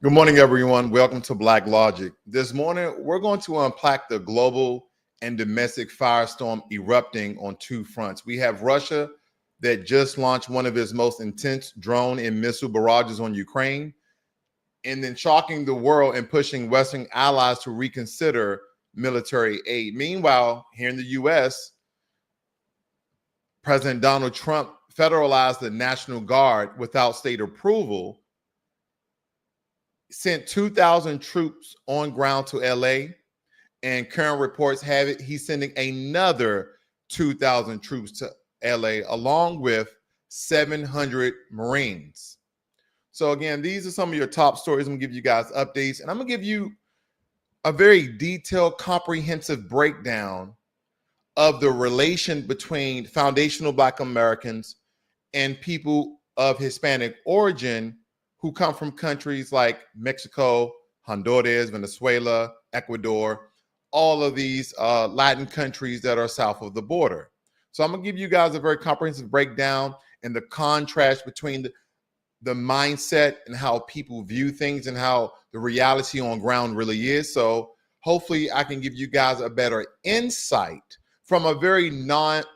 Good morning, everyone. Welcome to Black Logic. This morning, we're going to unpack the global and domestic firestorm erupting on two fronts. We have Russia that just launched one of its most intense drone and missile barrages on Ukraine, and then shocking the world and pushing Western allies to reconsider military aid. Meanwhile, here in the U.S., President Donald Trump federalized the National Guard without state approval, sent 2,000 troops on ground to LA, and current reports have it he's sending another 2,000 troops to LA along with 700 Marines. So again, these are some of your top stories. I'm gonna give you guys updates, and I'm gonna give you a very detailed, comprehensive breakdown of the relation between foundational Black Americans and people of Hispanic origin who come from countries like Mexico, Honduras, Venezuela, Ecuador, all of these Latin countries that are south of the border. So I'm gonna give you guys a very comprehensive breakdown and the contrast between the mindset and how people view things and how the reality on ground really is. So hopefully I can give you guys a better insight from a very non-biased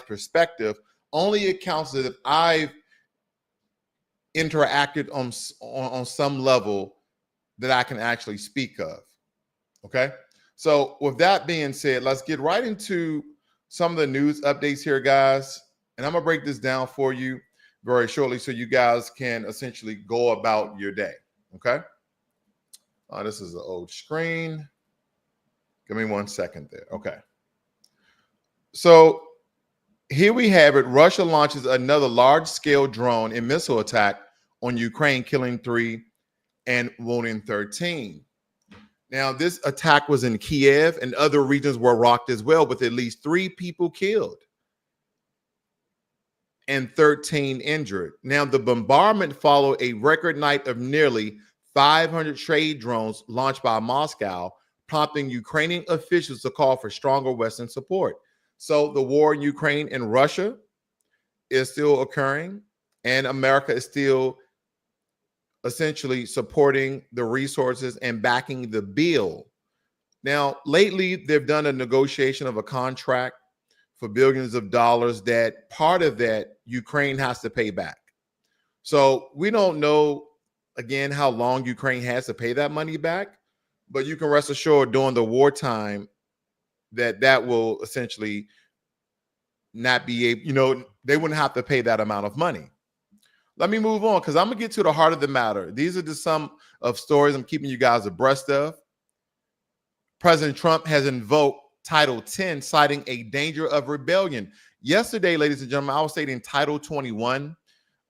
perspective, only accounts that I've interacted on some level that I can actually speak of. Okay, so with that being said, let's get right into some of the news updates here, guys. And I'm gonna break this down for you very shortly so you guys can essentially go about your day. Okay, this is an old screen. Give me 1 second there. Okay, so here we have it. Russia launches another large-scale drone and missile attack on Ukraine, killing 3 and wounding 13. Now, this attack was in Kiev, and other regions were rocked as well, with at least 3 people killed and 13 injured. Now, the bombardment followed a record night of nearly 500 trade drones launched by Moscow, prompting Ukrainian officials to call for stronger Western support. So the war in Ukraine and Russia is still occurring, and America is still essentially supporting the resources and backing the bill. Now, lately, they've done a negotiation of a contract for billions of dollars that part of that Ukraine has to pay back. So we don't know, again, how long Ukraine has to pay that money back, but you can rest assured during the wartime that will essentially not be able, they wouldn't have to pay that amount of money. Let me move on because I'm going to get to the heart of the matter. These are just some of stories I'm keeping you guys abreast of. President Trump has invoked Title 10, citing a danger of rebellion. Yesterday, ladies and gentlemen, I was stating Title 21.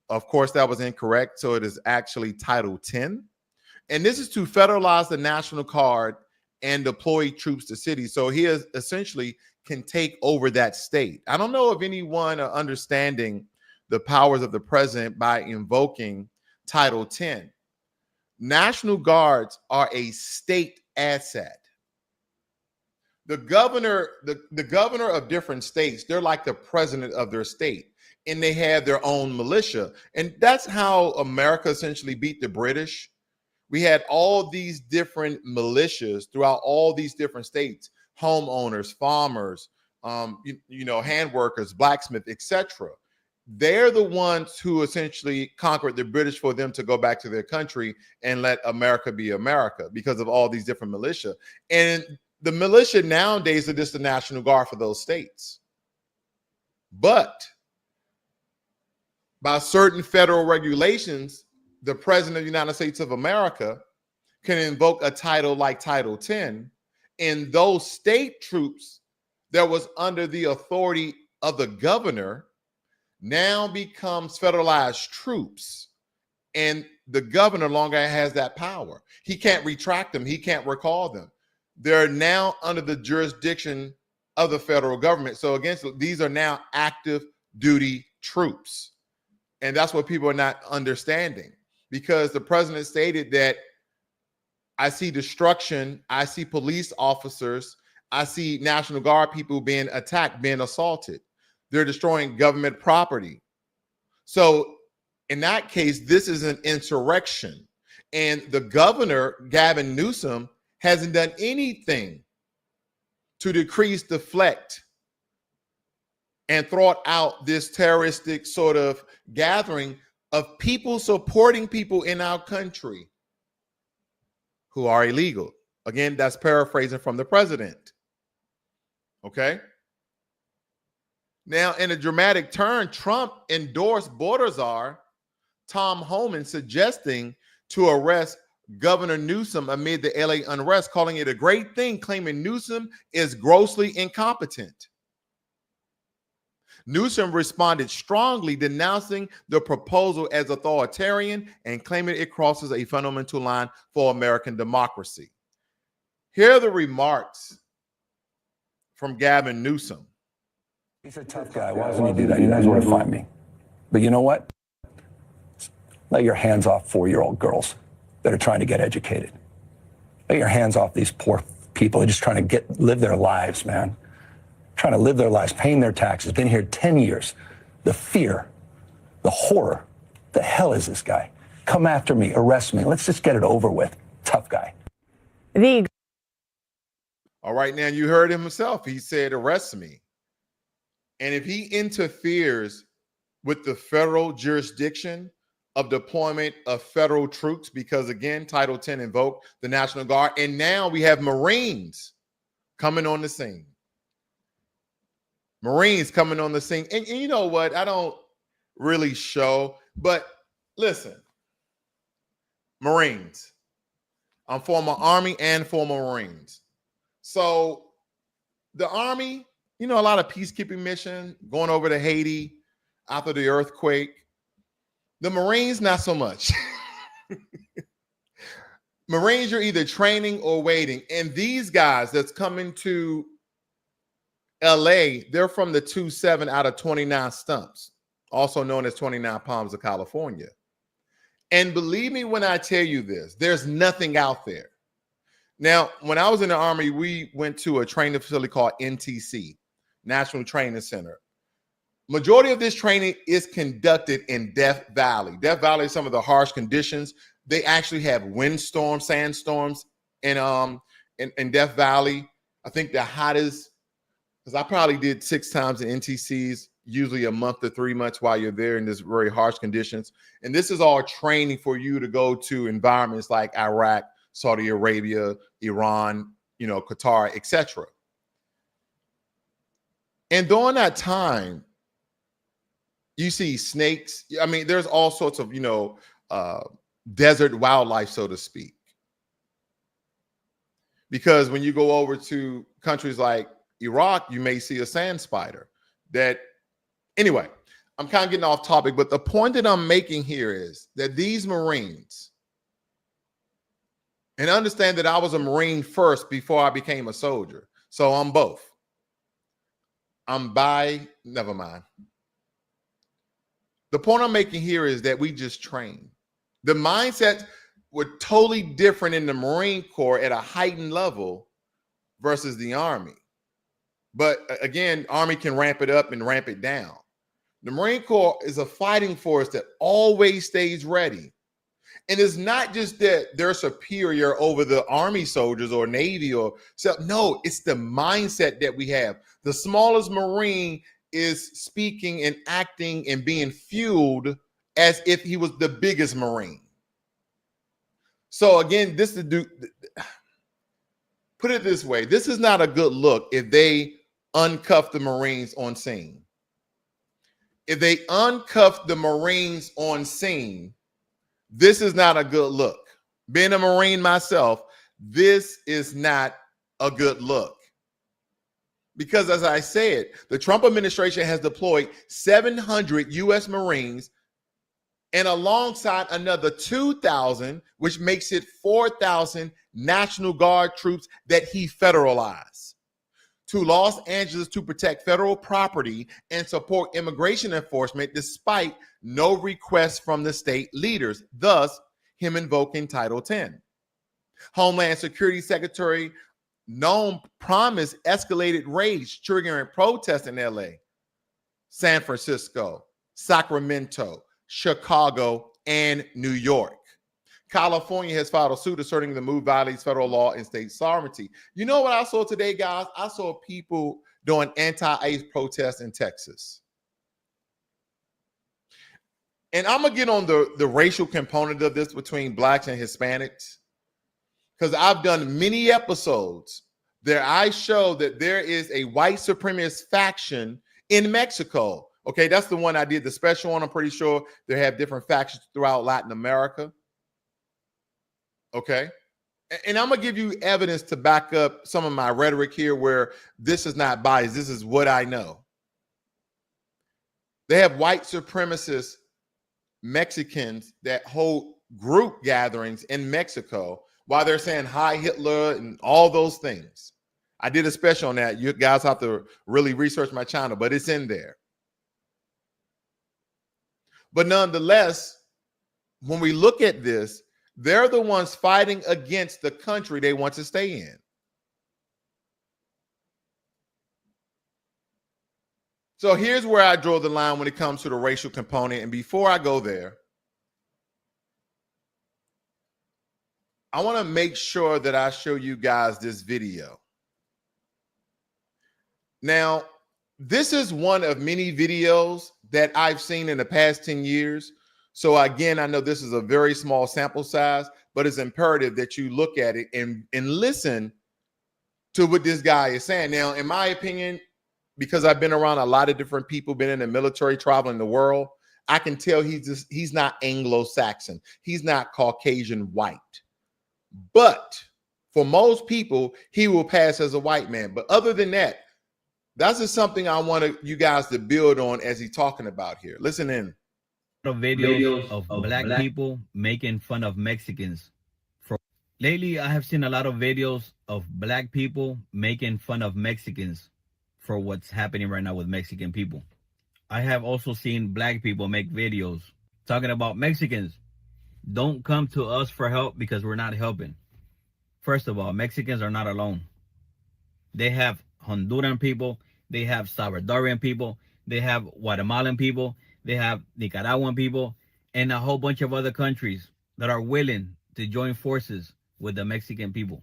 Of course, that was incorrect. So it is actually Title 10. And this is to federalize the National Guard and deploy troops to cities. So he is essentially can take over that state. I don't know if anyone are understanding the powers of the president by invoking Title 10. National Guards are a state asset. The governor of different states, they're like the president of their state, and they have their own militia. And that's how America essentially beat the British. We had all these different militias throughout all these different states, homeowners, farmers, hand workers, blacksmiths, etc. They're the ones who essentially conquered the British for them to go back to their country and let America be America because of all these different militia. And the militia nowadays are just the National Guard for those states. But by certain federal regulations, the president of the United States of America can invoke a title like Title 10, and those state troops that was under the authority of the governor now becomes federalized troops, and the governor longer has that power. He can't retract them. He can't recall them. They're now under the jurisdiction of the federal government. So these are now active duty troops. And that's what people are not understanding, because the president stated that I see destruction, I see police officers, I see National Guard people being attacked, being assaulted. They're destroying government property. So in that case, this is an insurrection. And the governor, Gavin Newsom, hasn't done anything to decrease, deflect, and thwart out this terroristic sort of gathering of people supporting people in our country who are illegal. Again, that's paraphrasing from the president. Okay. Now, in a dramatic turn, Trump endorsed border czar Tom Homan, suggesting to arrest Governor Newsom amid the LA unrest, calling it a great thing, claiming Newsom is grossly incompetent. Newsom responded strongly, denouncing the proposal as authoritarian and claiming it crosses a fundamental line for American democracy. Here are the remarks from Gavin Newsom. He's a tough guy. Why doesn't he do that? He knows where to find me. But you know what? Let your hands off 4-year-old girls that are trying to get educated. Let your hands off these poor people. They're just trying to live their lives, man. Trying to live their lives, paying their taxes, been here 10 years. The fear, the horror. The hell is this guy? Come after me, arrest me. Let's just get it over with. Tough guy. All right, now you heard him himself. He said, arrest me. And if he interferes with the federal jurisdiction of deployment of federal troops, because again, Title 10 invoked the National Guard, and now we have Marines coming on the scene. Marines coming on the scene. And you know what? I don't really show, but listen, Marines. I'm former Army and former Marines. So the Army, you know, a lot of peacekeeping mission going over to Haiti after the earthquake. The Marines, not so much. Marines, you're either training or waiting. And these guys that's coming to LA, they're from the 27 out of 29 stumps, also known as 29 Palms of California. And believe me when I tell you this, there's nothing out there. Now, when I was in the Army, we went to a training facility called NTC, National Training Center. Majority of this training is conducted in Death Valley. Death Valley is some of the harsh conditions. They actually have windstorms, sandstorms in Death Valley. I think the hottest, because I probably did 6 times in NTCs, usually a month to 3 months while you're there in this very harsh conditions. And this is all training for you to go to environments like Iraq, Saudi Arabia, Iran, you know, Qatar, etc. And during that time, you see snakes. I mean, there's all sorts of, you know, desert wildlife, so to speak. Because when you go over to countries like Iraq, you may see a sand spider. Anyway, I'm kind of getting off topic, but the point that I'm making here is that these Marines, and understand that I was a Marine first before I became a soldier. So I'm both. Never mind. The point I'm making here is that we just train. The mindsets were totally different in the Marine Corps at a heightened level versus the Army. But again, Army can ramp it up and ramp it down. The Marine Corps is a fighting force that always stays ready. And it's not just that they're superior over the Army soldiers or Navy or so. No, it's the mindset that we have. The smallest Marine is speaking and acting and being fueled as if he was the biggest Marine. So again, put it this way. This is not a good look if they uncuff the Marines on scene. If they uncuff the Marines on scene, this is not a good look. Being a Marine myself, this is not a good look. Because as I said, the Trump administration has deployed 700 U.S. Marines and alongside another 2,000, which makes it 4,000 National Guard troops that he federalized to Los Angeles to protect federal property and support immigration enforcement despite no requests from the state leaders, thus him invoking Title 10. Homeland Security Secretary Nome promised escalated rage, triggering protests in LA, San Francisco, Sacramento, Chicago, and New York. California has filed a suit asserting the move violates federal law and state sovereignty. You know what I saw today, guys? I saw people doing anti-ICE protests in Texas. And I'm going to get on the racial component of this between blacks and Hispanics, because I've done many episodes there. I show that there is a white supremacist faction in Mexico. Okay, that's the one I did the special on. I'm pretty sure they have different factions throughout Latin America. Okay, and I'm going to give you evidence to back up some of my rhetoric here where this is not biased. This is what I know. They have white supremacist Mexicans that hold group gatherings in Mexico while they're saying hi Hitler and all those things. I did a special on that. You guys have to really research my channel, but it's in there. But nonetheless, when we look at this, they're the ones fighting against the country they want to stay in. So here's where I draw the line when it comes to the racial component. And before I go there, I want to make sure that I show you guys this video. Now, this is one of many videos that I've seen in the past 10 years. So again, I know this is a very small sample size, but it's imperative that you look at it and listen to what this guy is saying. Now, in my opinion, because I've been around a lot of different people, been in the military, traveling the world, I can tell he's not Anglo-Saxon. He's not Caucasian white. But for most people, he will pass as a white man. But other than that, that's just something I want you guys to build on as he's talking about here. Listen in. Videos of black people making fun of Mexicans. Lately, I have seen a lot of videos of black people making fun of Mexicans for what's happening right now with Mexican people. I have also seen black people make videos talking about Mexicans. Don't come to us for help because we're not helping. First of all, Mexicans are not alone. They have Honduran people, they have Salvadorian people, they have Guatemalan people, they have Nicaraguan people, and a whole bunch of other countries that are willing to join forces with the Mexican people.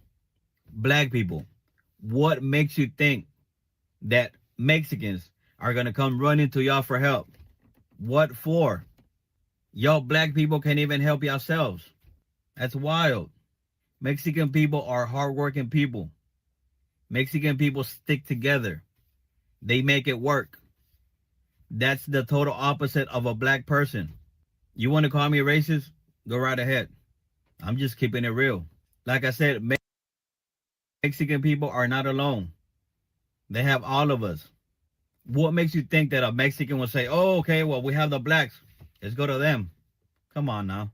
Black people, what makes you think that Mexicans are going to come running to y'all for help? What for? Y'all black people can't even help yourselves. That's wild. Mexican people are hardworking people. Mexican people stick together. They make it work. That's the total opposite of a black person. You want to call me racist? Go right ahead. I'm just keeping it real. Like I said, Mexican people are not alone. They have all of us. What makes you think that a Mexican will say, oh, okay, well, we have the blacks. Let's go to them. Come on now.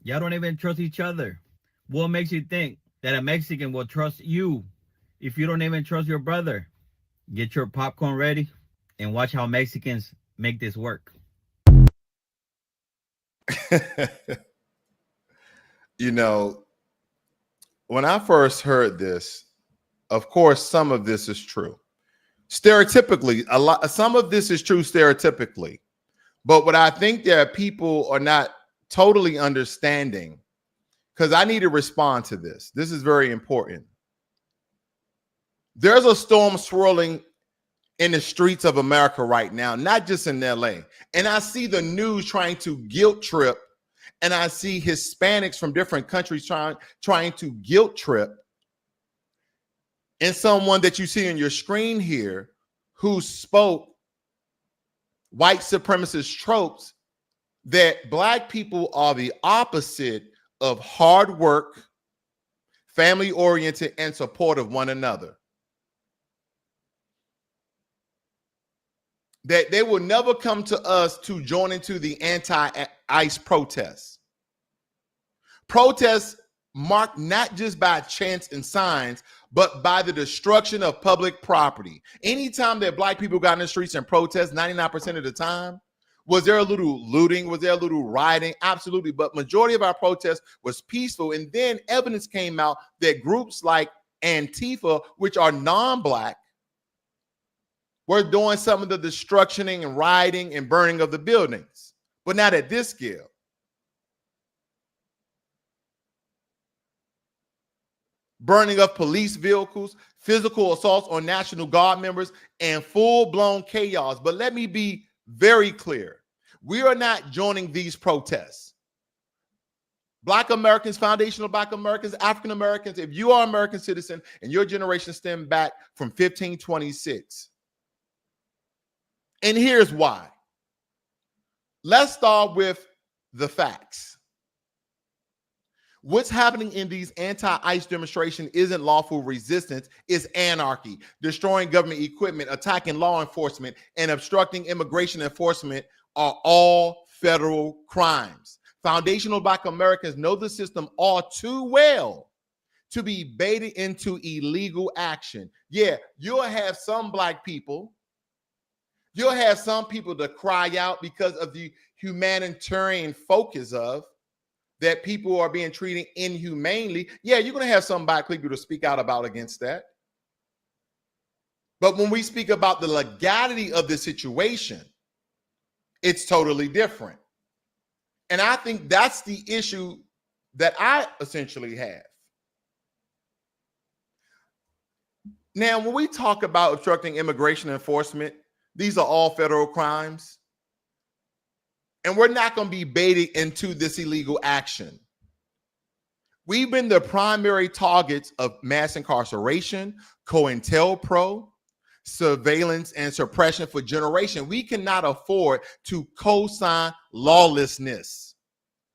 Y'all don't even trust each other. What makes you think that a Mexican will trust you if you don't even trust your brother? Get your popcorn ready and watch how Mexicans make this work. You know, when I first heard this, of course, some of this is true. Stereotypically, some of this is true stereotypically. But what I think that people are not totally understanding, because I need to respond to this. This is very important. There's a storm swirling in the streets of America right now, not just in LA. And I see the news trying to guilt trip, and I see Hispanics from different countries trying to guilt trip. And someone that you see on your screen here who spoke white supremacist tropes that black people are the opposite of hard work, family oriented, and support of one another. That they will never come to us to join into the anti-ICE protests. Protests marked not just by chants and signs, but by the destruction of public property. Anytime that black people got in the streets and protest, 99% of the time, was there a little looting? Was there a little rioting? Absolutely. But majority of our protests was peaceful. And then evidence came out that groups like Antifa, which are non-black, were doing some of the destructioning and rioting and burning of the buildings, but not at this scale. burning of police vehicles, physical assaults on National Guard members, and full-blown chaos. But let me be very clear. We are not joining these protests. Black Americans, foundational Black Americans, African Americans, if you are an American citizen and your generation stemmed back from 1526. And here's why. Let's start with the facts. What's happening in these anti-ICE demonstrations isn't lawful resistance, it's anarchy, destroying government equipment, attacking law enforcement, and obstructing immigration enforcement are all federal crimes. Foundational Black Americans know the system all too well to be baited into illegal action. Yeah, you'll have some Black people, you'll have some people to cry out because of the humanitarian focus of that people are being treated inhumanely. Yeah, you're going to have some Black people to speak out about against that. But when we speak about the legality of the situation, it's totally different. And I think that's the issue that I essentially have. Now, when we talk about obstructing immigration enforcement, these are all federal crimes. And we're not going to be baited into this illegal action. We've been the primary targets of mass incarceration, COINTELPRO, surveillance, and suppression for generations. We cannot afford to co-sign lawlessness.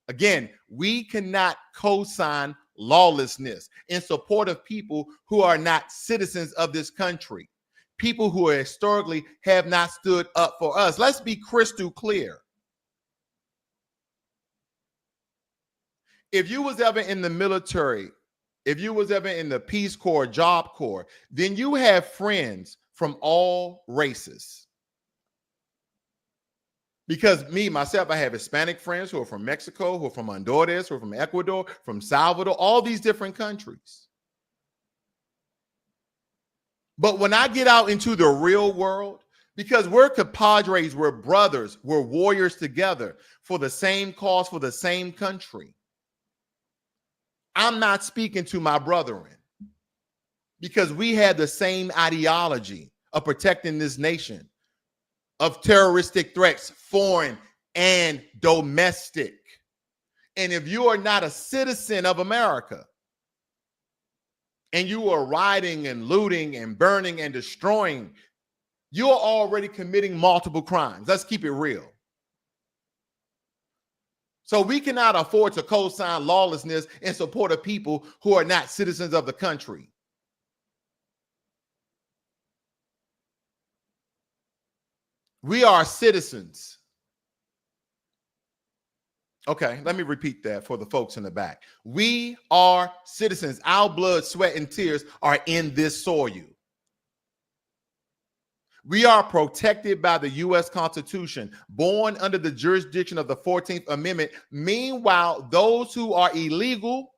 Again, we cannot co-sign lawlessness in support of people who are not citizens of this country, people who historically have not stood up for us. Let's be crystal clear. If you was ever in the military, if you was ever in the Peace Corps, Job Corps, then you have friends from all races. Because myself, I have Hispanic friends who are from Mexico, who are from Honduras, who are from Ecuador, from Salvador, all these different countries. But when I get out into the real world, because we're compadres, we're brothers, we're warriors together for the same cause, for the same country. I'm not speaking to my brethren because we have the same ideology of protecting this nation, of terroristic threats, foreign and domestic. And if you are not a citizen of America and you are rioting and looting and burning and destroying, you're already committing multiple crimes. Let's keep it real. So we cannot afford to co-sign lawlessness in support of people who are not citizens of the country. We are citizens. Okay, let me repeat that for the folks in the back. We are citizens. Our blood, sweat, and tears are in this soil. We are protected by the U.S. Constitution, born under the jurisdiction of the 14th Amendment. Meanwhile, those who are illegal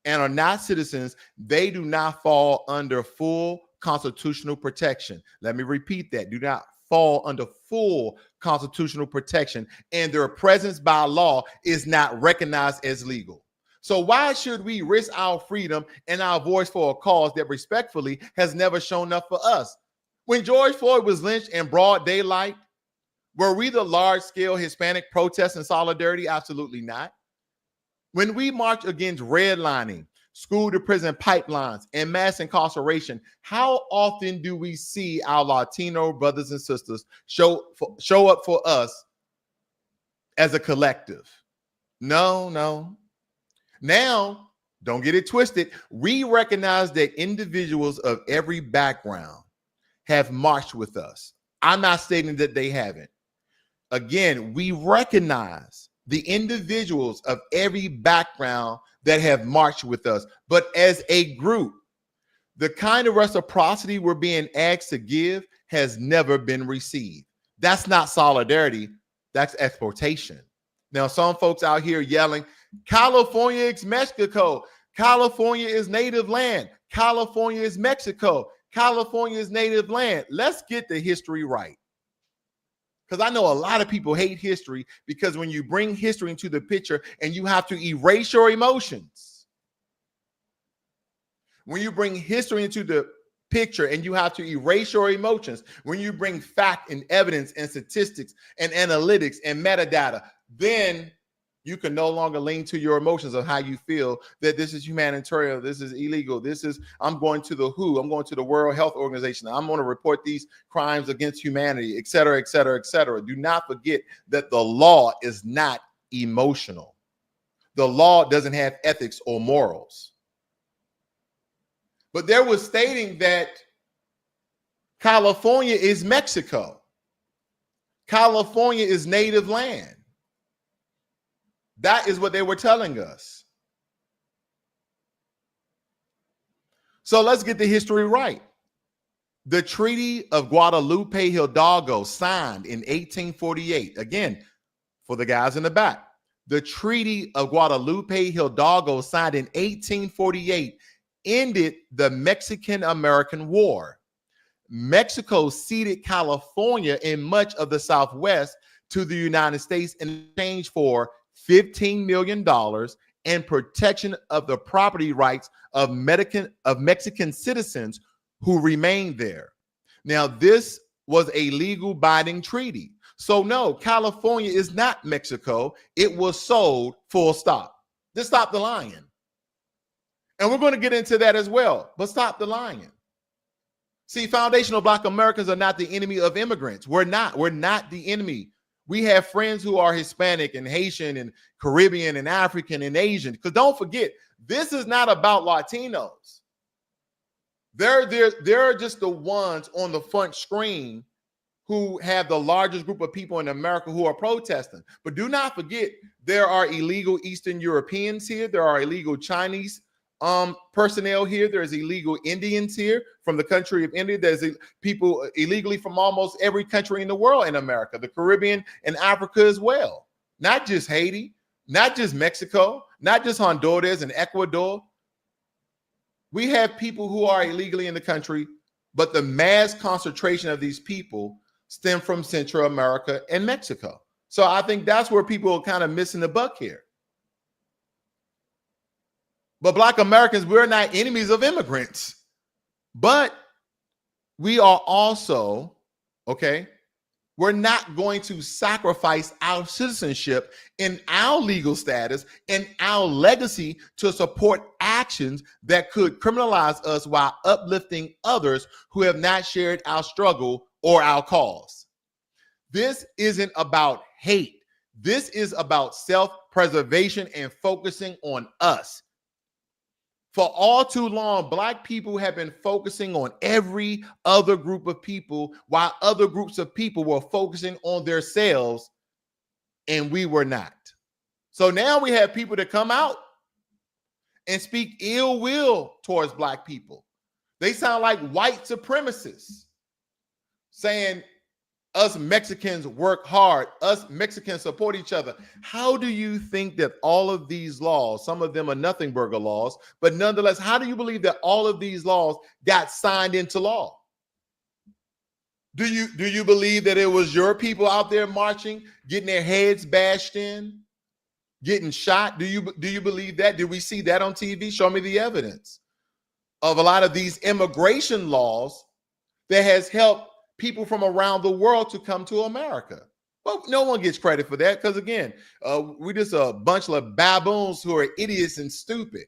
and are not citizens, they do not fall under full constitutional protection. Let me repeat that. Do not fall under full constitutional protection, and their presence by law is not recognized as legal. So why should we risk our freedom and our voice for a cause that respectfully has never shown up for us? When George Floyd was lynched in broad daylight, were we the large-scale Hispanic protests in solidarity? Absolutely not. When we march against redlining, school-to-prison pipelines, and mass incarceration, how often do we see our Latino brothers and sisters show up for us as a collective? No. Now, don't get it twisted. We recognize that individuals of every background have marched with us. I'm not stating that they haven't. Again, we recognize the individuals of every background that have marched with us. But as a group, the kind of reciprocity we're being asked to give has never been received. That's not solidarity. That's exploitation. Now, some folks out here yelling, California is Mexico. California is native land. California is Mexico. California is native land. Let's get the history right. Because I know a lot of people hate history because when you bring history into the picture and you have to erase your emotions, when you bring history into the picture and you have to erase your emotions, when you bring fact and evidence and statistics and analytics and metadata, then you can no longer lean to your emotions of how you feel that this is humanitarian, this is illegal, this is, I'm going to the WHO, I'm going to the World Health Organization, I'm going to report these crimes against humanity, et cetera, et cetera, et cetera. Do not forget that the law is not emotional. The law doesn't have ethics or morals. But there was stating that California is Mexico. California is native land. That is what they were telling us. So let's get the history right. The Treaty of Guadalupe Hidalgo, signed in 1848. Again, for the guys in the back, the Treaty of Guadalupe Hidalgo, signed in 1848, ended the Mexican-American War. Mexico ceded California and much of the Southwest to the United States in exchange for $15 million and protection of the property rights of Mexican citizens who remained there. Now, this was a legal binding treaty. So no, California is not Mexico. It was sold, full stop. Just stop the lying. And we're going to get into that as well, but stop the lying. See, foundational Black Americans are not the enemy of immigrants. We're not the enemy. We have friends who are Hispanic and Haitian and Caribbean and African and Asian. Because don't forget, this is not about Latinos. They're just the ones on the front screen who have the largest group of people in America who are protesting. But do not forget, there are illegal Eastern Europeans here. There are illegal Chinese personnel here. There's illegal Indians here from the country of India. There's people illegally from almost every country in the world in America, the Caribbean and Africa as well. Not just Haiti, not just Mexico, not just Honduras and Ecuador. We have people who are illegally in the country, but the mass concentration of these people stem from Central America and Mexico. So I think that's where people are kind of missing the buck here. But Black Americans, we're not enemies of immigrants, but we are also, okay, we're not going to sacrifice our citizenship and our legal status and our legacy to support actions that could criminalize us while uplifting others who have not shared our struggle or our cause. This isn't about hate. This is about self-preservation and focusing on us. For all too long, Black people have been focusing on every other group of people while other groups of people were focusing on themselves, and we were not. So now we have people that come out and speak ill will towards Black people. They sound like white supremacists saying us Mexicans work hard, us Mexicans support each other. How do you think that all of these laws, some of them are nothing burger laws, but nonetheless, how do you believe that all of these laws got signed into law? Do you believe that it was your people out there marching, getting their heads bashed in, getting shot? Do you believe that? Did we see that on TV? Show me the evidence of a lot of these immigration laws that has helped people from around the world to come to America. Well, no one gets credit for that because, again, we're just a bunch of baboons who are idiots and stupid.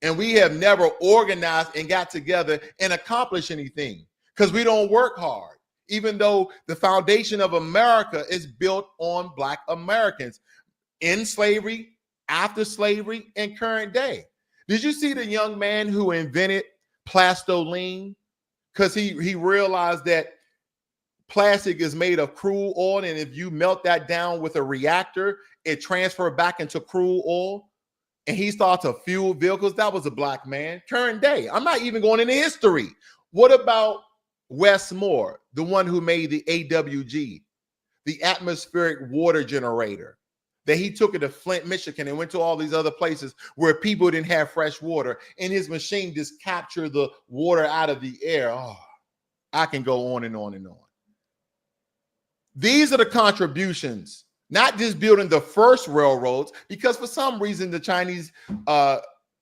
And we have never organized and got together and accomplished anything because we don't work hard, even though the foundation of America is built on Black Americans in slavery, after slavery, and current day. Did you see the young man who invented plastoline? Because he realized that plastic is made of crude oil, and if you melt that down with a reactor, it transfers back into crude oil, and he started to fuel vehicles. That was a Black man. Current day. I'm not even going into history. What about Wes Moore, the one who made the AWG, the atmospheric water generator, that he took it to Flint, Michigan, and went to all these other places where people didn't have fresh water, and his machine just captured the water out of the air. Oh, I can go on and on and on. These are the contributions, not just building the first railroads, because for some reason the Chinese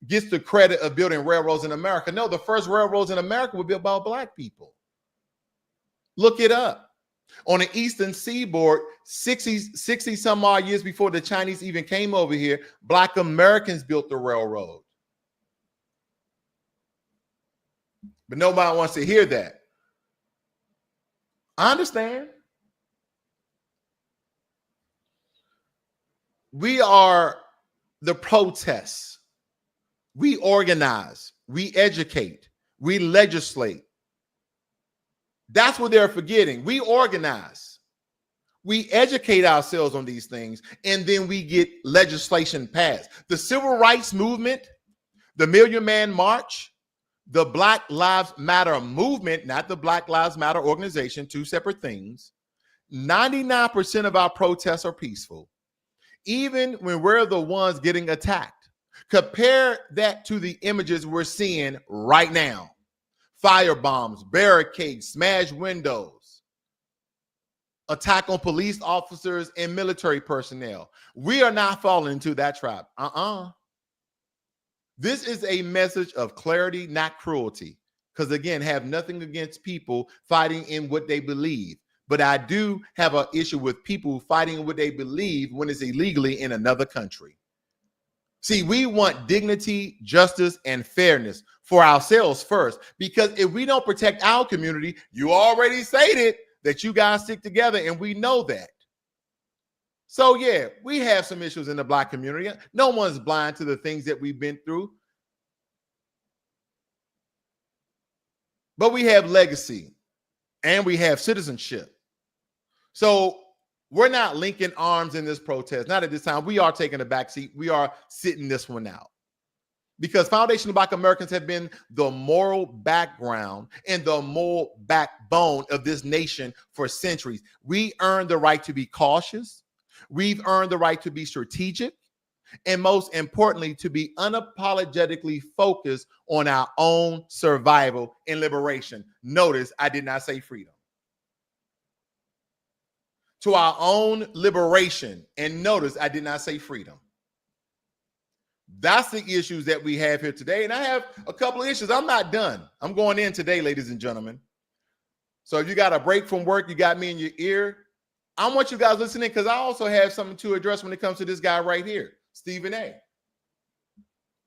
gets the credit of building railroads in America. No, the first railroads in America were built by black people. Look it up. On the eastern seaboard, 60 some odd years before the Chinese even came over here, black Americans built the railroad. But nobody wants to hear that. I understand. We are the protests. We organize, we educate, we legislate. That's what they're forgetting. We organize, we educate ourselves on these things, and then we get legislation passed. The Civil Rights Movement, the Million Man March, the Black Lives Matter movement, not the Black Lives Matter organization, two separate things. 99% of our protests are peaceful, even when we're the ones getting attacked. Compare that to the images we're seeing right now. Firebombs, barricades, smashed windows, attack on police officers and military personnel. We are not falling into that trap. This is a message of clarity, not cruelty. Because again, have nothing against people fighting in what they believe. But I do have an issue with people fighting what they believe when it's illegally in another country. See, we want dignity, justice, and fairness for ourselves first, because if we don't protect our community, you already stated that you guys stick together, and we know that. So yeah, we have some issues in the black community. No one's blind to the things that we've been through. But we have legacy and we have citizenship. So we're not linking arms in this protest. Not at this time. We are taking a back seat. We are sitting this one out. Because Foundation of Black Americans have been the moral background and the moral backbone of this nation for centuries. We earned the right to be cautious. We've earned the right to be strategic. And most importantly, to be unapologetically focused on our own survival and liberation. Notice I did not say freedom. To our own liberation. And notice I did not say freedom. That's the issues that we have here today. And I have a couple of issues. I'm not done. I'm going in today, ladies and gentlemen. So if you got a break from work, you got me in your ear. I want you guys listening because I also have something to address when it comes to this guy right here, Stephen A.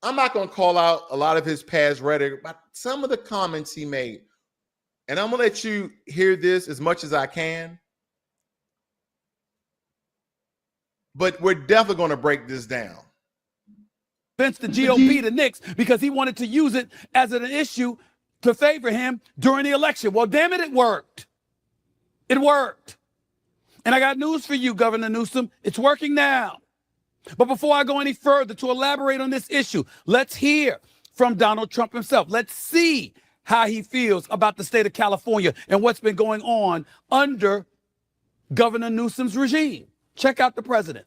I'm not going to call out a lot of his past rhetoric, but some of the comments he made. And I'm going to let you hear this as much as I can. But we're definitely going to break this down. The GOP to Knicks because he wanted to use it as an issue to favor him during the election. Well, damn it, it worked. It worked. And I got news for you, Governor Newsom. It's working now. But before I go any further to elaborate on this issue, let's hear from Donald Trump himself. Let's see how he feels about the state of California and what's been going on under Governor Newsom's regime. Check out the president.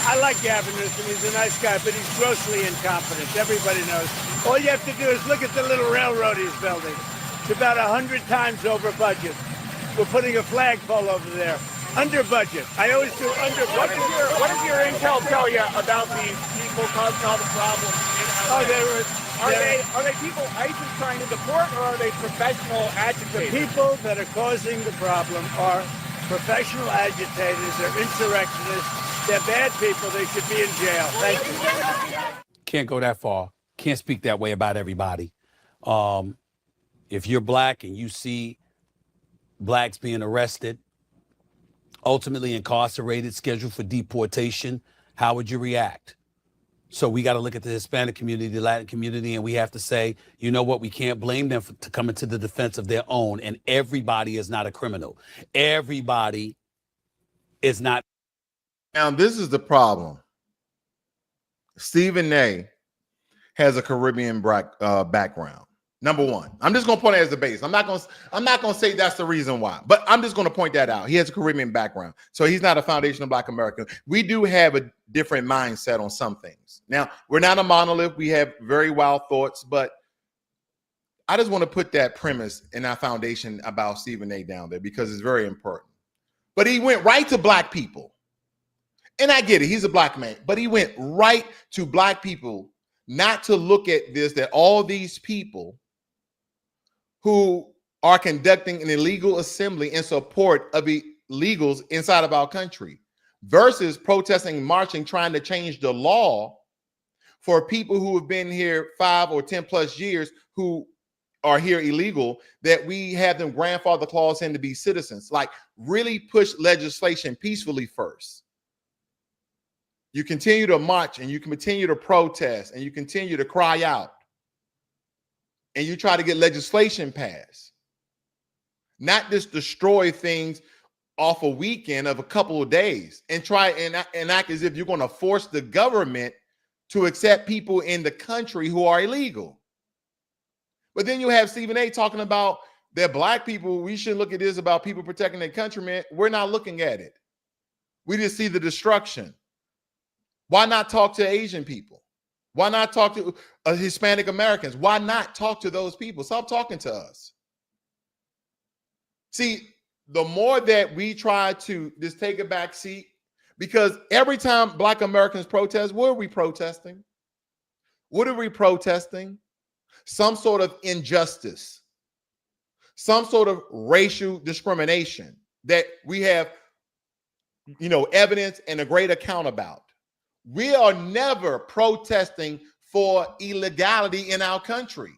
I like Gavin Newsom. He's a nice guy, but he's grossly incompetent. Everybody knows. All you have to do is look at the little railroad he's building. It's about 100 times over budget. We're putting a flagpole over there. Under budget. I always do under budget. What does your intel tell you about these people causing all the problems? Are they people ICE is trying to deport, or are they professional agitators? The people that are causing the problem are professional agitators. They're insurrectionists. They're bad people. They should be in jail. Thank you. Can't go that far. Can't speak that way about everybody. If you're black and you see blacks being arrested, ultimately incarcerated, scheduled for deportation, how would you react? So we got to look at the Hispanic community, the Latin community, and we have to say, you know what, we can't blame them to come into the defense of their own. And everybody is not a criminal. Everybody is not. Now, this is the problem. Stephen A. has a Caribbean background. Number one, I'm just going to point it as the base. I'm not going to say that's the reason why, but I'm just going to point that out. He has a Caribbean background, so he's not a foundational Black American. We do have a different mindset on some things. Now, we're not a monolith. We have very wild thoughts, but I just want to put that premise in our foundation about Stephen A. down there because it's very important. But he went right to Black people. And I get it. He's a Black man, but he went right to Black people not to look at this, that all these people who are conducting an illegal assembly in support of illegals inside of our country versus protesting, marching, trying to change the law for people who have been here 5 or 10 plus years who are here illegal, that we have them grandfather clause in to be citizens. Like, really push legislation peacefully first. You continue to march and you continue to protest and you continue to cry out and you try to get legislation passed, not just destroy things off a weekend of a couple of days and try and act as if you're going to force the government to accept people in the country who are illegal. But then you have Stephen A. talking about that black people, we should look at this about people protecting their countrymen. We're not looking at it. We just see the destruction. Why not talk to Asian people? Why not talk to Hispanic Americans? Why not talk to those people? Stop talking to us. See, the more that we try to just take a back seat, because every time Black Americans protest, what are we protesting? What are we protesting? Some sort of injustice, some sort of racial discrimination that we have, evidence and a great account about. We are never protesting for illegality in our country.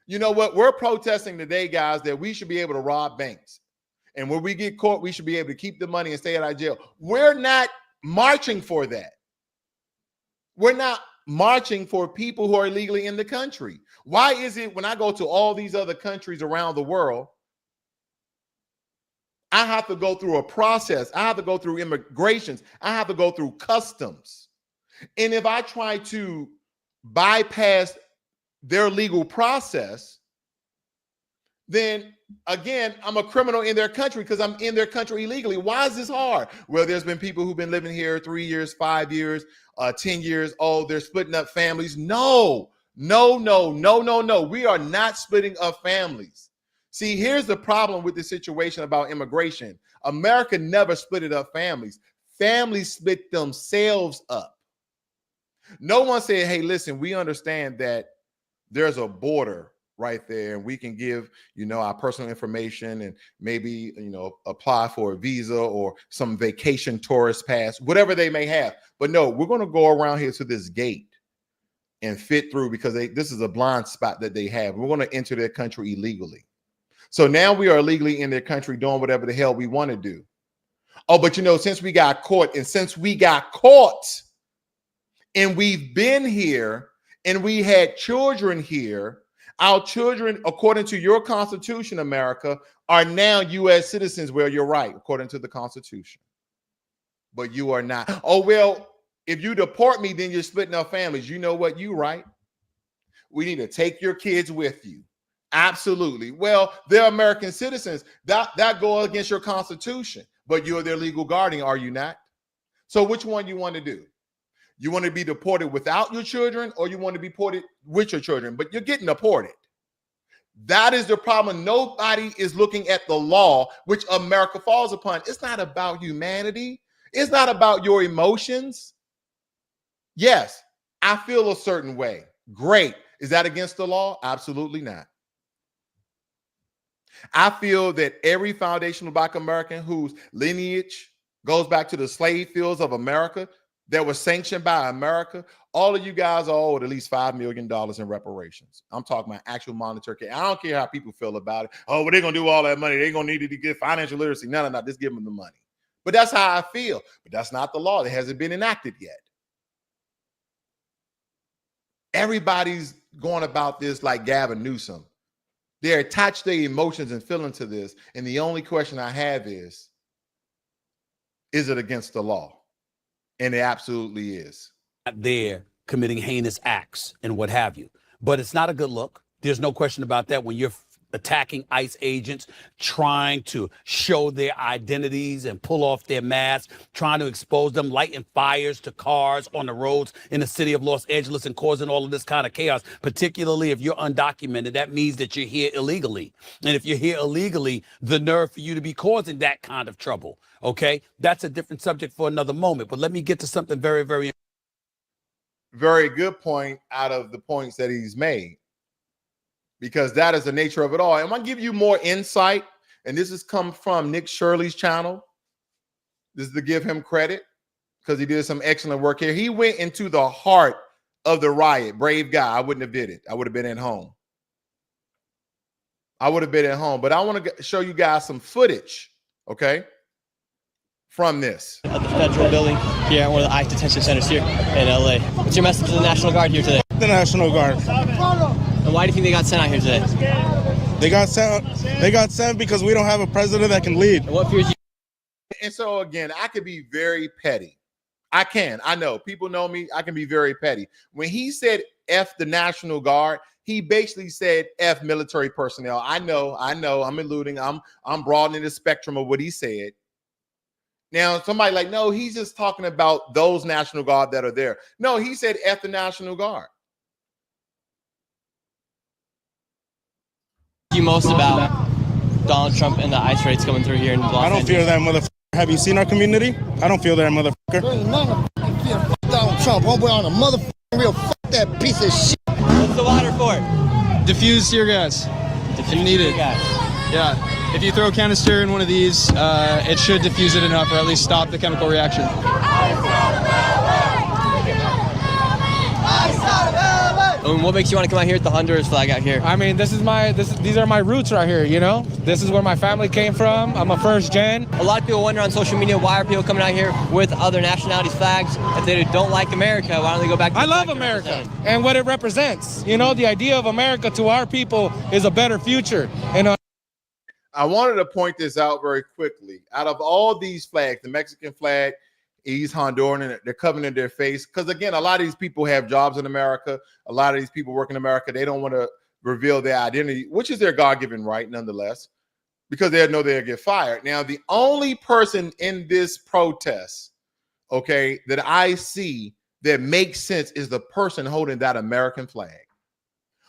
You know what? We're protesting today, guys, that we should be able to rob banks. And when we get caught, we should be able to keep the money and stay out of jail. We're not marching for that. We're not marching for people who are illegally in the country. Why is it when I go to all these other countries around the world, I have to go through a process. I have to go through immigrations. I have to go through customs. And if I try to bypass their legal process, then again, I'm a criminal in their country because I'm in their country illegally. Why is this hard? Well, there's been people who've been living here 3 years, 5 years, 10 years. Oh, they're splitting up families. No. We are not splitting up families. See, here's the problem with the situation about immigration. America never split up families. Families split themselves up. No one said, hey, listen, we understand that there's a border right there and we can give, our personal information and maybe, apply for a visa or some vacation tourist pass, whatever they may have. But no, we're going to go around here to this gate and fit through because this is a blind spot that they have. We're going to enter their country illegally. So now we are illegally in their country doing whatever the hell we want to do. Oh, but since we got caught and we've been here and we had children here, our children, according to your Constitution, America, are now U.S. citizens. Well, you're right, according to the Constitution. But you are not. Oh, well, if you deport me, then you're splitting up families. You know what? You're right. We need to take your kids with you. Absolutely. Well, they're American citizens. That go against your Constitution, but you're their legal guardian, are you not? So which one you want to do? You want to be deported without your children, or you want to be deported with your children, but you're getting deported. That is the problem. Nobody is looking at the law, which America falls upon. It's not about humanity. It's not about your emotions. Yes, I feel a certain way. Great. Is that against the law? Absolutely not. I feel that every foundational Black American whose lineage goes back to the slave fields of America that was sanctioned by America, all of you guys are owed at least $5 million in reparations. I'm talking about actual monetary care. I don't care how people feel about it. Oh, well, they're going to do all that money. They're going to need to get financial literacy. No. Just give them the money. But that's how I feel. But that's not the law. That hasn't been enacted yet. Everybody's going about this like Gavin Newsom. They're attached their emotions and feelings to this. And the only question I have is it against the law? And it absolutely is. There committing heinous acts and what have you. But it's not a good look. There's no question about that. When you're attacking ICE agents, trying to show their identities and pull off their masks, trying to expose them, lighting fires to cars on the roads in the city of Los Angeles and causing all of this kind of chaos, particularly if you're undocumented, that means that you're here illegally. And if you're here illegally, the nerve for you to be causing that kind of trouble. Okay, that's a different subject for another moment. But let me get to something very, very very good point out of the points that he's made, because that is the nature of it all. And I'm going to give you more insight, and this has come from Nick Shirley's channel. This is to give him credit because he did some excellent work here. He went into the heart of the riot. Brave guy. I wouldn't have did it. I would have been at home. But I want to show you guys some footage, okay, from this. At the federal building here at one of the ICE detention centers here in LA. What's your message to the National Guard here today? The National Guard. And why do you think they got sent out here today? They got sent because we don't have a president that can lead. And what fears you? And so again, I could be very petty. I know. People know me. I can be very petty. When he said F the National Guard, he basically said F military personnel. I know. I'm alluding. I'm broadening the spectrum of what he said. Now, somebody like, no, he's just talking about those National Guard that are there. No, he said F the National Guard. You most about Donald Trump and the ICE raids coming through here in Los Angeles? I don't fear that motherfucker. Have you seen our community? I don't feel that motherfucker. Donald Trump, homeboy on a motherfucking real that piece of shit. What's the water for? Diffuse tear gas. If you need it. Yeah. If you throw a canister in one of these, it should diffuse it enough, or at least stop the chemical reaction. And what makes you want to come out here with the Honduras flag out here? I mean, these are my roots right here, you know? This is where my family came from. I'm a first gen. A lot of people wonder on social media, why are people coming out here with other nationalities' flags? If they don't like America, why don't they go back to I love America and what it represents. You know, the idea of America to our people is a better future. And I wanted to point this out very quickly. Out of all these flags, the Mexican flag, East Honduran, they're covering in their face. Because again, a lot of these people have jobs in America. A lot of these people work in America. They don't want to reveal their identity, which is their God-given right, nonetheless, because they know they'll get fired. Now, the only person in this protest, okay, that I see that makes sense is the person holding that American flag.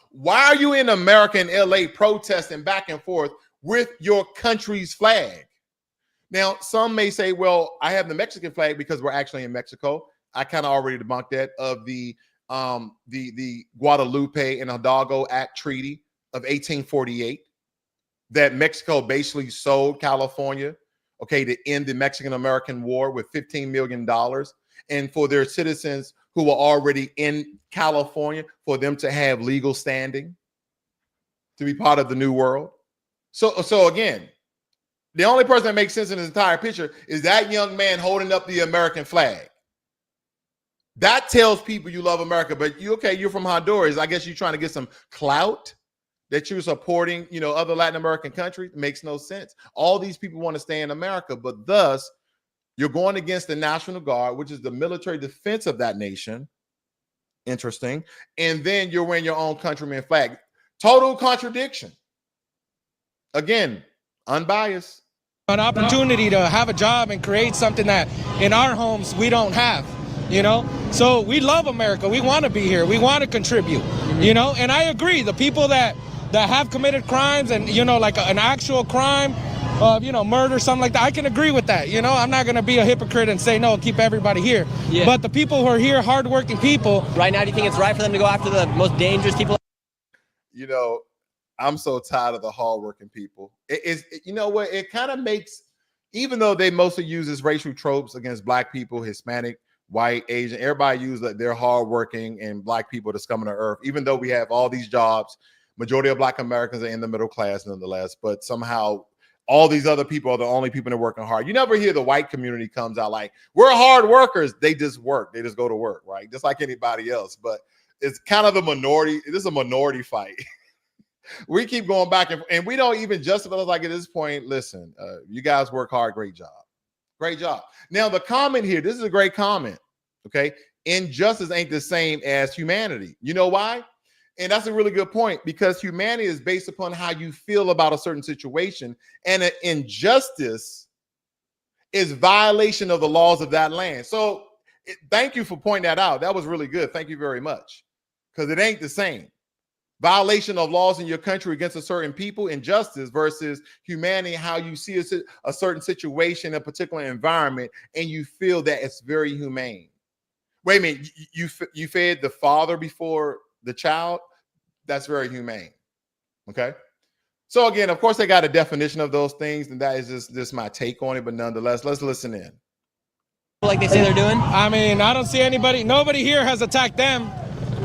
Why are you in America and LA protesting back and forth with your country's flag? Now, some may say, well, I have the Mexican flag because we're actually in Mexico. I kind of already debunked that, of the Guadalupe and Hidalgo Act Treaty of 1848 that Mexico basically sold California, okay, to end the Mexican-American War with $15 million, and for their citizens who were already in California, for them to have legal standing to be part of the New World. So again, the only person that makes sense in this entire picture is that young man holding up the American flag. That tells people you love America, but you're from Honduras. I guess you're trying to get some clout that you're supporting, other Latin American countries. It makes no sense. All these people want to stay in America, but thus you're going against the National Guard, which is the military defense of that nation. Interesting. And then you're wearing your own countryman flag. Total contradiction. Again, unbiased. an opportunity to have a job and create something that in our homes we don't have, So we love America. We want to be here. We want to contribute, And I agree. The people that have committed crimes and, like an actual crime of, murder, something like that, I can agree with that. I'm not going to be a hypocrite and say, no, keep everybody here. Yeah. But the people who are here, hardworking people. Right now, do you think it's right for them to go after the most dangerous people? I'm so tired of the hardworking people. It kind of makes, even though they mostly use this racial tropes against Black people, Hispanic, white, Asian, everybody use that they're hardworking and Black people, the scum of the earth, even though we have all these jobs. Majority of Black Americans are in the middle class nonetheless, but somehow all these other people are the only people that are working hard. You never hear the white community comes out like, we're hard workers. They just work. They just go to work, right? Just like anybody else. But it's kind of the minority. This is a minority fight. We keep going back and we don't even justify it like at this point. Listen, you guys work hard. Great job. Great job. Now, the comment here, this is a great comment. Okay. Injustice ain't the same as humanity. You know why? And that's a really good point, because humanity is based upon how you feel about a certain situation, and an injustice is violation of the laws of that land. So thank you for pointing that out. That was really good. Thank you very much. Because it ain't the same. Violation of laws in your country against a certain people, injustice, versus humanity, how you see a certain situation, a particular environment, and you feel that it's very humane. Wait a minute. You fed the father before the child? That's very humane. Okay. So again, of course, they got a definition of those things, and that is just my take on it. But nonetheless, let's listen in. Like they say they're doing? I mean, I don't see nobody here has attacked them.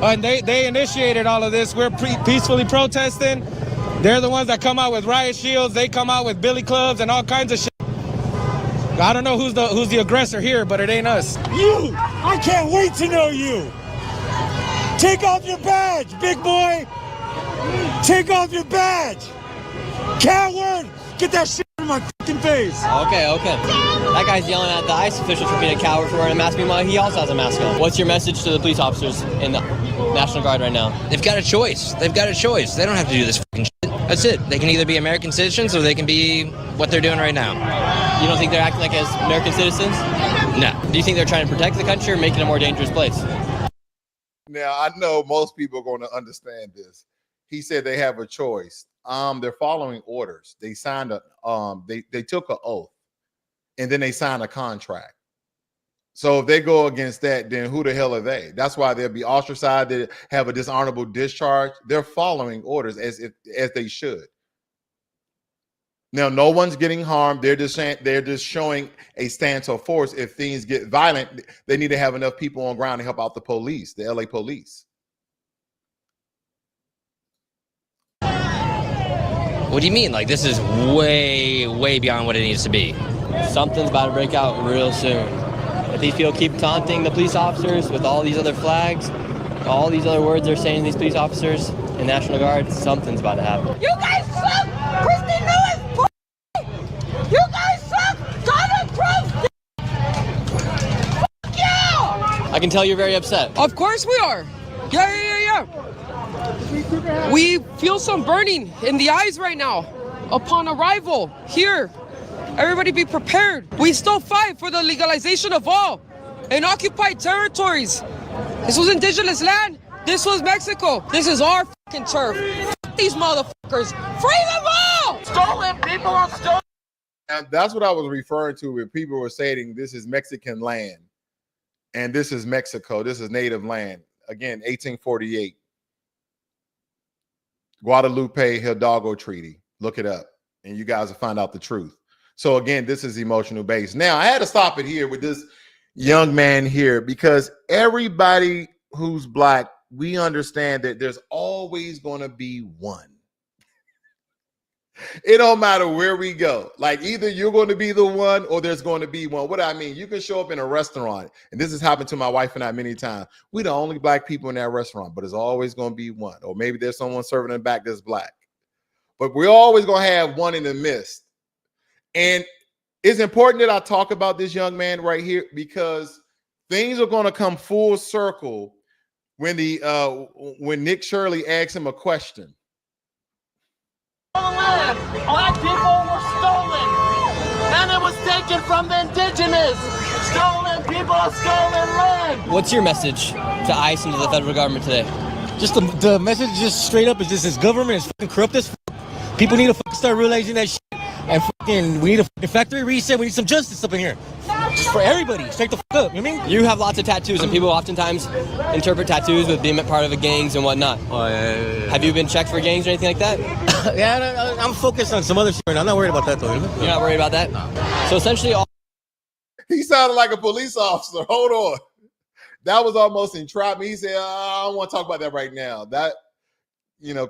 And they initiated all of this. We're peacefully protesting. They're the ones that come out with riot shields. They come out with billy clubs and all kinds of shit. I don't know who's the aggressor here, but it ain't us. You! I can't wait to know you! Take off your badge, big boy! Take off your badge! Coward! Get that shit in my fucking face! Okay. That guy's yelling at the ICE officials for being a coward for wearing a mask. Meanwhile, he also has a mask on. What's your message to the police officers in the National Guard right now? They've got a choice. They don't have to do this fucking shit. That's it. They can either be American citizens or they can be what they're doing right now. You don't think they're acting like as American citizens? No. Do you think they're trying to protect the country or make it a more dangerous place? Now, I know most people are going to understand this. He said they have a choice. They're following orders. They signed they took an oath, and then they signed a contract. So if they go against that, then who the hell are they? That's why they'll be ostracized. They have a dishonorable discharge. They're following orders as they should. Now, no one's getting harmed. They're just showing a stance of force. If things get violent, they need to have enough people on ground to help out the police, the LA police. What do you mean? Like, this is way, way beyond what it needs to be. Something's about to break out real soon. If these people keep taunting the police officers with all these other flags, all these other words they're saying to these police officers and National Guard, something's about to happen. You guys suck! Christy Lewis! You guys suck! Donald Trump! Fuck you! I can tell you're very upset. Of course we are. Yeah. We feel some burning in the eyes right now upon arrival here. Everybody be prepared. We still fight for the legalization of all in occupied territories. This was indigenous land. This was Mexico. This is our fucking turf. F these motherfuckers. Free them all! Stolen people are stolen. And that's what I was referring to when people were saying this is Mexican land and this is Mexico. This is native land. Again, 1848. Guadalupe Hidalgo Treaty. Look it up and you guys will find out the truth. So again, this is emotional based. Now, I had to stop it here with this young man here because everybody who's black, we understand that there's always going to be one. It don't matter where we go. Like either you're going to be the one or there's going to be one. What do I mean? You can show up in a restaurant, and this has happened to my wife and I many times. We're the only black people in that restaurant, but there's always going to be one. Or maybe there's someone serving in the back that's black. But we're always going to have one in the midst. And it's important that I talk about this young man right here because things are going to come full circle when Nick Shirley asks him a question. Black people were stolen, and it was taken from the indigenous. Stolen people, stolen land. What's your message to ICE and to the federal government today? Just the message just straight up is this government is fucking corrupt as fuck. People need to fucking start realizing that shit. And fucking, we need a fucking factory reset. We need some justice up in here. Just for everybody. Straight the fuck up. You know what I mean? You have lots of tattoos, and people oftentimes interpret tattoos with being part of a gangs and whatnot. Oh, yeah. Have you been checked for gangs or anything like that? Yeah, I'm focused on some other shit right now. I'm not worried about that, though. You're not worried about that? No. So essentially all... He sounded like a police officer. Hold on. That was almost entrapment. He said, I don't want to talk about that right now. That,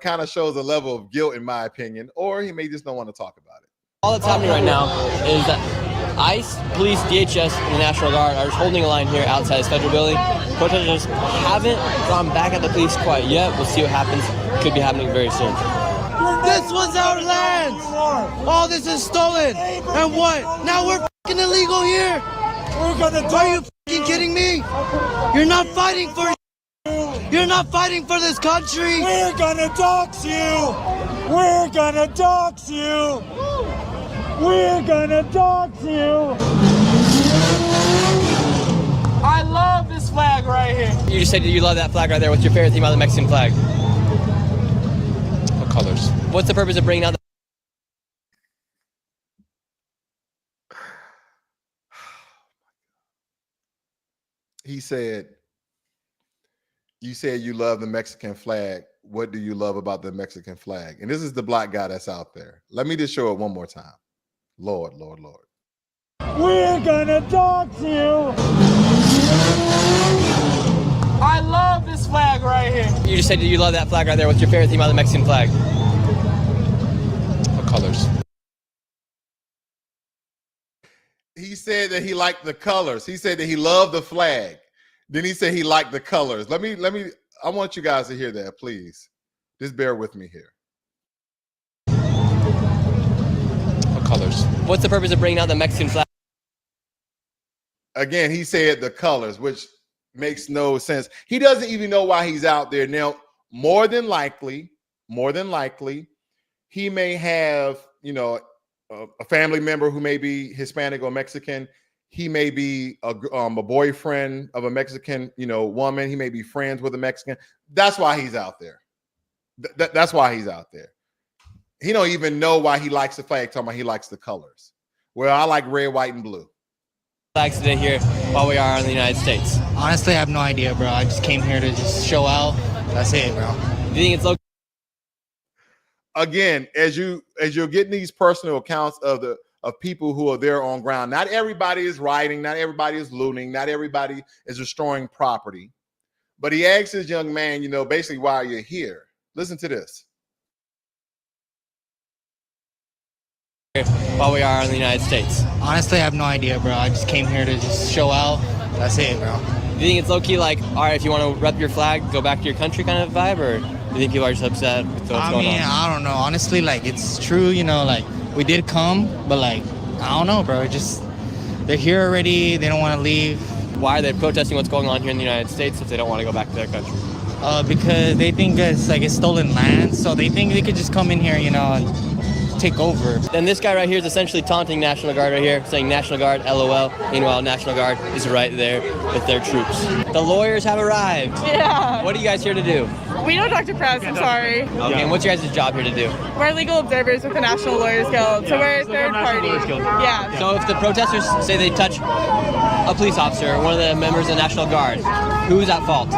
kind of shows a level of guilt, in my opinion. Or he may just don't want to talk about it. All that's happening right now is that ICE, police, DHS, and the National Guard are just holding a line here outside this federal building. Protesters haven't gone back at the police quite yet. We'll see what happens. Could be happening very soon. This was our land. All this is stolen. And what? Now we're fucking illegal here. Are you fucking kidding me? You're not fighting for. You're not fighting for this country. We're gonna dox you. We're gonna dox you. We're gonna dox you. I love this flag right here. You just said you love that flag right there. What's your favorite thing about the Mexican flag? What colors? What's the purpose of bringing out the... He said, You said you love the Mexican flag. What do you love about the Mexican flag? And this is the black guy that's out there. Let me just show it one more time. Lord, Lord, Lord. We're gonna talk to you. I love this flag right here. You just said you love that flag right there. What's your favorite thing about the Mexican flag? The colors. He said that he liked the colors. He said that he loved the flag. Then he said he liked the colors. I want you guys to hear that, please. Just bear with me here. The colors. What's the purpose of bringing out the Mexican flag? Again, he said the colors, which makes no sense. He doesn't even know why he's out there. Now, more than likely, he may have, a family member who may be Hispanic or Mexican. He may be a boyfriend of a Mexican, woman. He may be friends with a Mexican. That's why he's out there. That's why he's out there. He don't even know why he likes the flag. Talking about he likes the colors. Well, I like red, white, and blue. Flags today here while we are in the United States. Honestly, I have no idea, bro. I just came here to just show out. That's it, bro. Do you think it's low? Again, as you're getting these personal accounts of people who are there on ground, not everybody is rioting, not everybody is looting, not everybody is destroying property. But he asks this young man, basically why you're here. Listen to this. While we are in the United States. Honestly, I have no idea, bro. I just came here to just show out. That's it, bro. Do you think it's low-key like, all right, if you want to rep your flag, go back to your country kind of vibe, or do you think people are just upset with what's going on? I don't know. Honestly, it's true, we did come, but I don't know, bro. They're here already. They don't want to leave. Why are they protesting what's going on here in the United States if they don't want to go back to their country? Because they think it's stolen land, so they think they could just come in here, and take over. And this guy right here is essentially taunting National Guard right here, saying National Guard, LOL. Meanwhile, National Guard is right there with their troops. The lawyers have arrived. Yeah. What are you guys here to do? We don't talk to press, I'm sorry. Okay, and what's your guys' job here to do? We're legal observers with the National Lawyers Guild, so we're a third party. Yeah. So if the protesters say they touch a police officer or one of the members of the National Guard, who's at fault?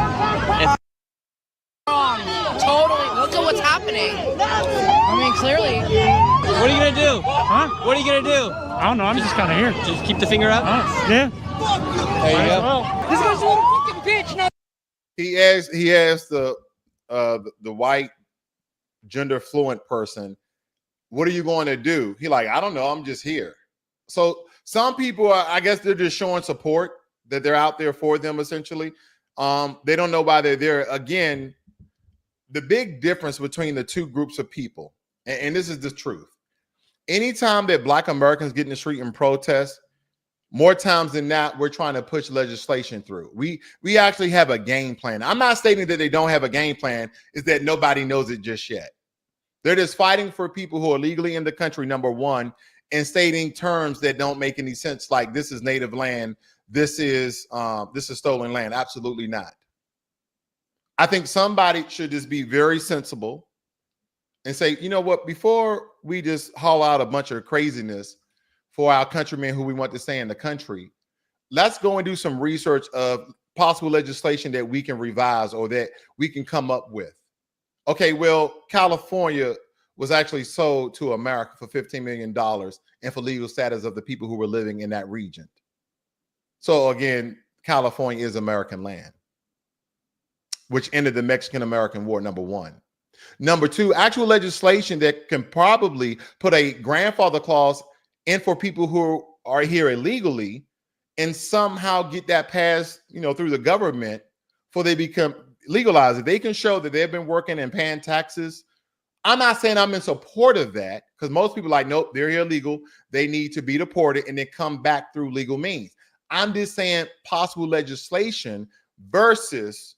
Totally. Look at what's happening. I mean, clearly. What are you gonna do? Huh? What are you gonna do? I don't know. I'm just kind of here. Just keep the finger up? Yeah. There you go. This guy's a little fucking bitch. Now. He asked the white gender fluent person, what are you going to do? He I don't know. I'm just here. So some people I guess they're just showing support, that they're out there for them essentially. They don't know why they're there. Again, the big difference between the two groups of people, and this is the truth. Anytime that Black Americans get in the street and protest, more times than not, we're trying to push legislation through. We actually have a game plan. I'm not stating that they don't have a game plan, is that nobody knows it just yet. They're just fighting for people who are legally in the country, number one, and stating terms that don't make any sense, like this is native land, this is stolen land. Absolutely not. I think somebody should just be very sensible and say, you know what, before we just haul out a bunch of craziness for our countrymen who we want to stay in the country, let's go and do some research of possible legislation that we can revise or that we can come up with. Okay, well, California was actually sold to America for $15 million and for legal status of the people who were living in that region. So again, California is American land, which ended the Mexican-American War, number one. Number two, actual legislation that can probably put a grandfather clause in for people who are here illegally and somehow get that passed, through the government before they become legalized. If they can show that they've been working and paying taxes. I'm not saying I'm in support of that, because most people are like, nope, they're here illegal. They need to be deported and then come back through legal means. I'm just saying possible legislation versus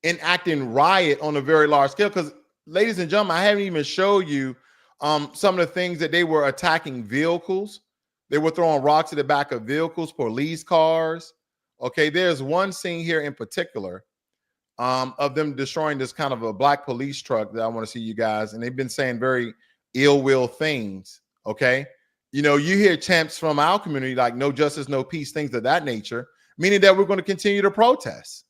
enacting riot on a very large scale. Because, ladies and gentlemen, I haven't even showed you some of the things that they were attacking vehicles. They were throwing rocks at the back of vehicles, police cars. Okay, there's one scene here in particular of them destroying this kind of a black police truck that I want to see you guys. And they've been saying very ill will things. Okay, you hear chants from our community like no justice, no peace, things of that nature, meaning that we're going to continue to protest.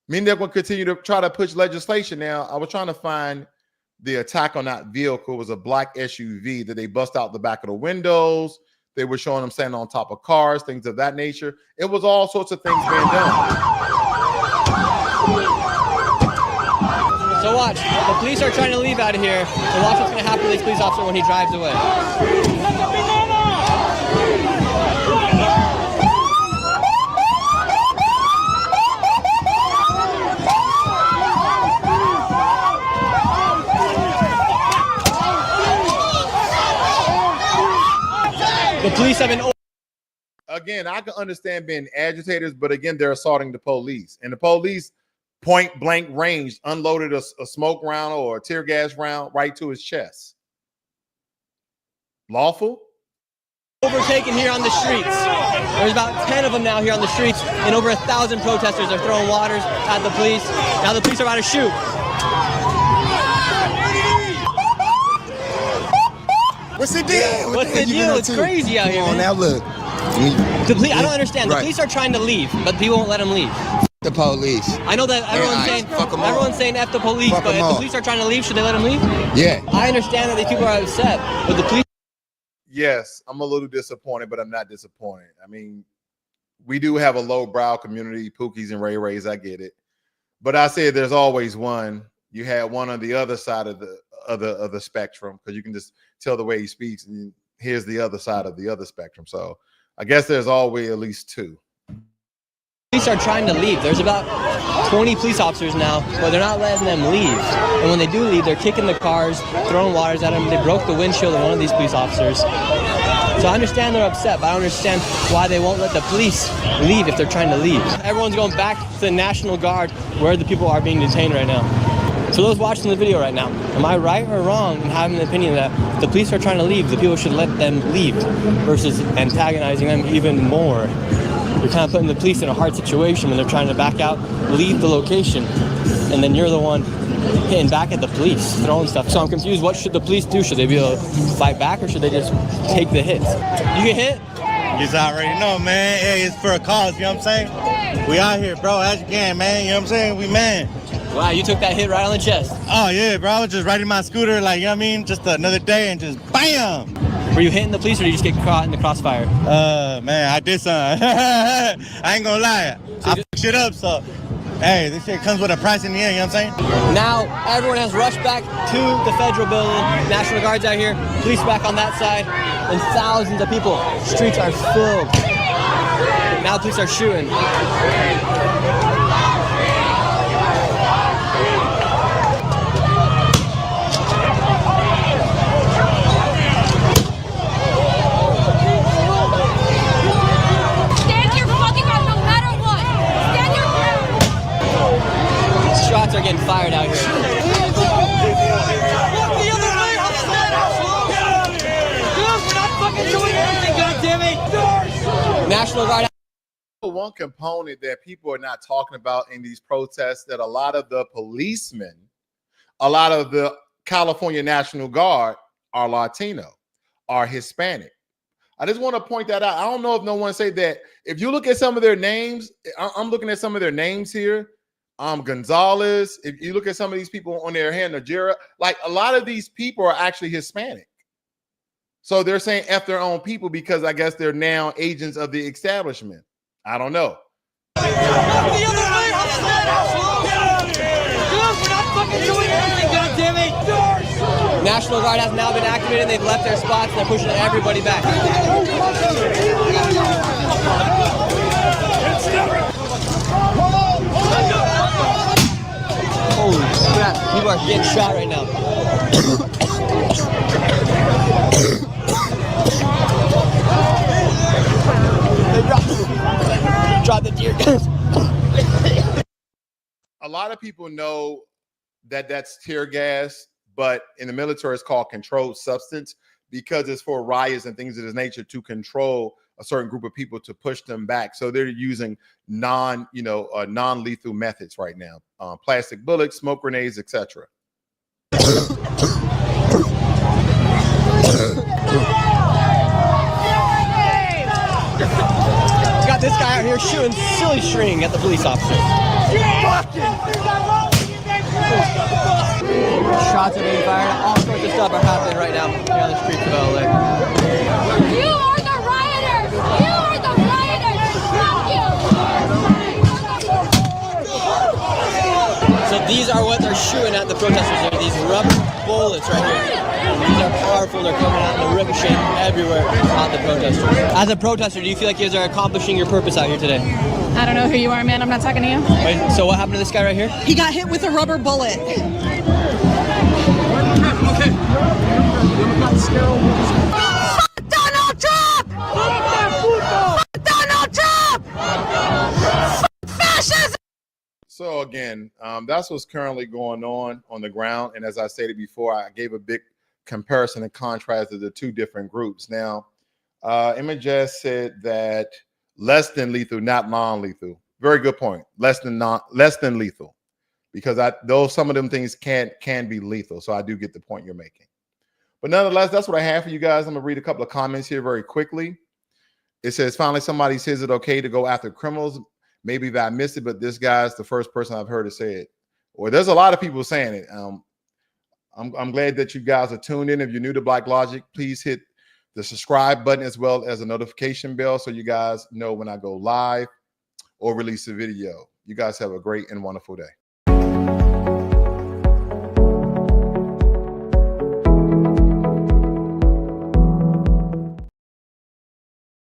mean, they're going to continue to try to push legislation. Now, I was trying to find the attack on that vehicle. It was a black SUV that they bust out the back of the windows. They were showing them standing on top of cars, things of that nature. It was all sorts of things being done. So watch, the police are trying to leave out of here, and watch what's going to happen to this police officer when he drives away. The police have been... Again, I can understand being agitators, but again, they're assaulting the police. And the police, point blank range, unloaded a smoke round or a tear gas round right to his chest. Lawful? Overtaken here on the streets. There's about 10 of them now here on the streets, and over 1,000 protesters are throwing waters at the police. Now the police are about to shoot. What's the deal? What's the deal? It's crazy out here, man. Now look. I don't understand. The police are trying to leave, but people won't let them leave. The police. I know that everyone's saying F the police, but if the police are trying to leave, should they let them leave? Yeah. I understand that these people are upset, but the police... Yes, I'm a little disappointed, but I'm not disappointed. I mean, we do have a low-brow community, Pookies and Ray Rays, I get it. But I said there's always one. You had one on the other side of the spectrum, because you can just tell the way he speaks, and here's the other side of the other spectrum. So I guess there's always at least two. Police are trying to leave. There's about 20 police officers now, but they're not letting them leave. And when they do leave, they're kicking the cars, throwing waters at them. They broke the windshield of one of these police officers. So I understand they're upset, but I don't understand why they won't let the police leave if they're trying to leave. Everyone's going back to the National Guard where the people are being detained right now. So those watching the video right now, am I right or wrong in having an opinion that the police are trying to leave, the people should let them leave versus antagonizing them even more? You're kind of putting the police in a hard situation when they're trying to back out, leave the location, and then you're the one hitting back at the police, throwing stuff. So I'm confused. What should the police do? Should they be able to fight back, or should they just take the hits? You get hit? You just already know, man. Hey, it's for a cause, you know what I'm saying? We out here, bro, as you can, man. You know what I'm saying? We man. Wow, you took that hit right on the chest. Oh, yeah, bro. I was just riding my scooter, like, you know what I mean? Just another day and just BAM! Were you hitting the police, or did you just get caught in the crossfire? Man, I did something. I ain't gonna lie. I fucked shit up, so, hey, this shit comes with a price in the end, you know what I'm saying? Now, everyone has rushed back to the federal building. National Guard's out here, police back on that side, and thousands of people. Streets are filled. Now police are shooting. Shots are getting fired out here. National Guard. One component that people are not talking about in these protests, that a lot of the policemen, a lot of the California National Guard are Latino, are Hispanic. I just want to point that out. I don't know if no one say that. If you look at some of their names, I'm looking at some of their names here. Gonzalez, if you look at some of these people on their hand, Najira, like a lot of these people are actually Hispanic. So they're saying F their own people because I guess they're now agents of the establishment. I don't know. National Guard has now been activated. They've left their spots and they're pushing everybody back. Holy crap, people are getting shot right now. Drop the tear gas. A lot of people know that that's tear gas, but in the military it's called controlled substance because it's for riots and things of this nature to control a certain group of people to push them back. So they're using non-lethal methods right now. Plastic bullets, smoke grenades, etc. Got this guy out here shooting silly string at the police officer. Shots are being fired. All sorts of stuff are happening right now here on the streets of LA. You are the rioters! You are the rioters! Fuck you! So these are what they're shooting at the protesters here. These rubber bullets right here. These are powerful. They're coming out and they're ricocheting everywhere at the protesters. As a protester, do you feel like you guys are accomplishing your purpose out here today? I don't know who you are, man. I'm not talking to you. Wait, so what happened to this guy right here? He got hit with a rubber bullet. Fuck Donald Trump! Fuck Donald Trump! Fuck fascism! So again, that's what's currently going on the ground. And as I stated before, I gave a big comparison and contrast of the two different groups. Now, Imajaz said that less than lethal, not non-lethal. Very good point. Less than lethal, because some of them things can be lethal. So I do get the point you're making. But nonetheless, that's what I have for you guys. I'm gonna read a couple of comments here very quickly. It says, finally, somebody says it okay to go after criminals. Maybe that I missed it, but this guy's the first person I've heard to say it. Or there's a lot of people saying it. I'm glad that you guys are tuned in. If you're new to Black Logic, please hit the subscribe button as well as a notification bell so you guys know when I go live or release a video. You guys have a great and wonderful day.